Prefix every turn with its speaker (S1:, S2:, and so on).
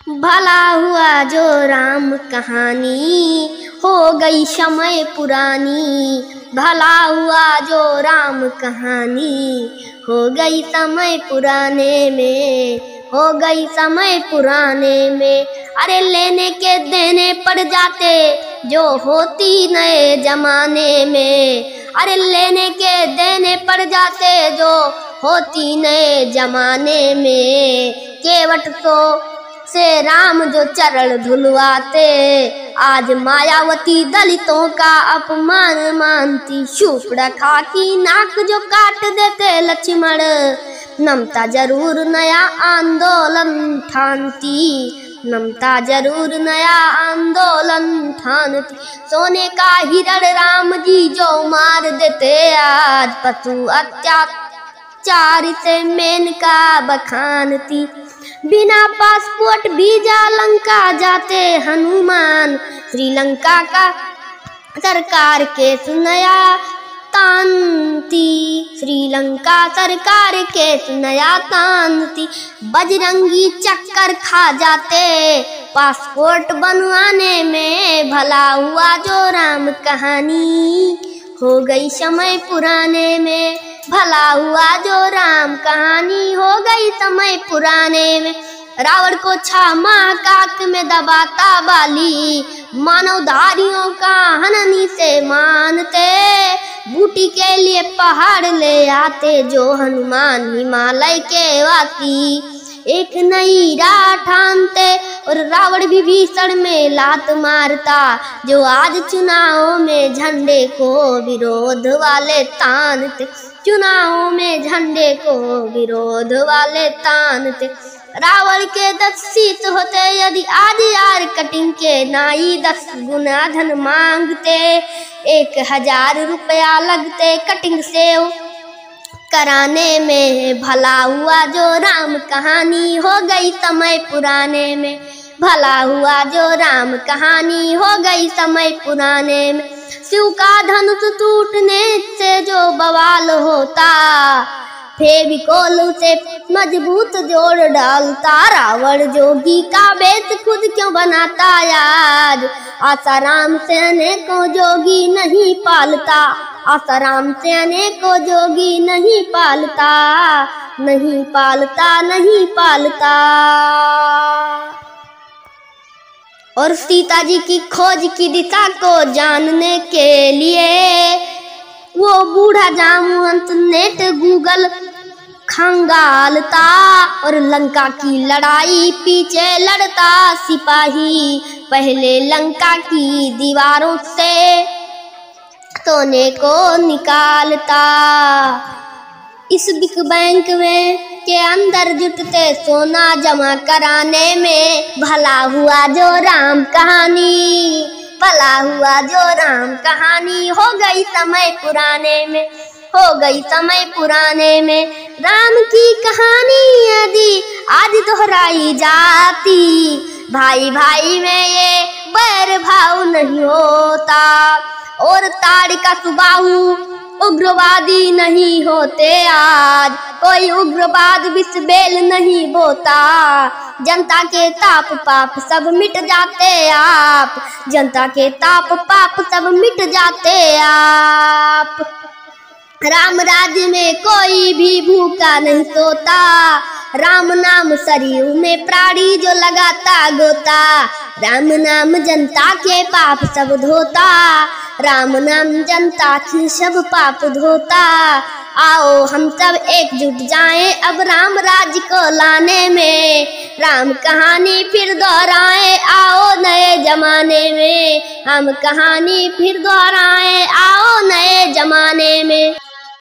S1: भला हुआ जो राम कहानी हो गई समय पुरानी। भला हुआ जो राम कहानी हो गई समय पुराने में, हो गई समय पुराने में। अरे लेने के देने पड़ जाते जो होती नए जमाने में। अरे लेने के देने पड़ जाते जो होती नए जमाने में। केवट तो से राम जो चरण धुलवाते, आज मायावती दलितों का अपमान मानती। शूर्पणखा की नाक जो काट देते लक्ष्मण, ममता जरूर नया आंदोलन ठानती। ममता जरूर नया आंदोलन ठानती। सोने का हिरण राम जी जो मार देते, आज पशु अत्याचार से मेनका बखानती। बिना पासपोर्ट वीजा लंका जाते हनुमान, श्रीलंका का सरकार के सुनया तांती। श्रीलंका सरकार के सुनया तांती। बजरंगी चक्कर खा जाते पासपोर्ट बनवाने में। भला हुआ जो राम कहानी हो गई समय पुराने में। भला हुआ जो राम कहानी हो गई समय पुराने में। रावण को 6 माह काक में दबाता बाली, मानवधारियों का हननी से मानते। बूटी के लिए पहाड़ ले आते जो हनुमान हिमालय के वासी। एक नई राह ठानते और रावण विभीषण में लात मारता, जो आज चुनाव में झंडे को विरोध वाले तानते। चुनाव में झंडे को विरोध वाले तानते। रावण के 10 शीश होते यदि आज यार कटिंग के नाई 10 गुना धन मांगते। 1000 रुपया लगते कटिंग से कराने में। भला हुआ जो राम कहानी हो गई समय पुराने में। भला हुआ जो राम कहानी हो गई समय पुराने में। शिव का धनुष टूटने से जो बवाल होता, फेविकोल से मजबूत जोड़ डालता। रावण जोगी का वेश खुद क्यों बनाता यार, आसाराम से अनेकों जोगी नहीं पालता। आसाराम से अनेकों जोगी नहीं पालता, नहीं पालता, नहीं पालता। और सीता जी की खोज की दिशा को जानने के लिए वो बूढ़ा जामवंत नेट गूगल खंगालता। और लंका की लड़ाई पीछे लड़ता सिपाही, पहले लंका की दीवारों से सोने को निकालता। इस बिग बैंक में के अंदर जुटते सोना जमा कराने में। भला हुआ जो राम कहानी, भला हुआ जो राम कहानी हो गई समय पुराने में। हो गई समय पुराने में। राम की कहानी यदि आज दोहराई जाती, भाई भाई में ये बैर भाव नहीं होता। और ताड़का सुबाहु उग्रवादी नहीं होते आज, कोई उग्रवाद विष बेल नहीं बोता। जनता के ताप पाप सब मिट जाते आप, जनता के ताप पाप सब मिट जाते आप। राम राज्य में कोई भी भूखा नहीं सोता, राम नाम शरीर में प्राणी जो लगाता गोता। राम नाम जनता के पाप सब धोता, राम नाम जनता की सब पाप धोता। आओ हम सब एकजुट जाएं अब राम राज्य को लाने में। राम कहानी फिर दोहराएं आओ नए जमाने में। हम कहानी फिर दोहराएं आओ नए जमाने में।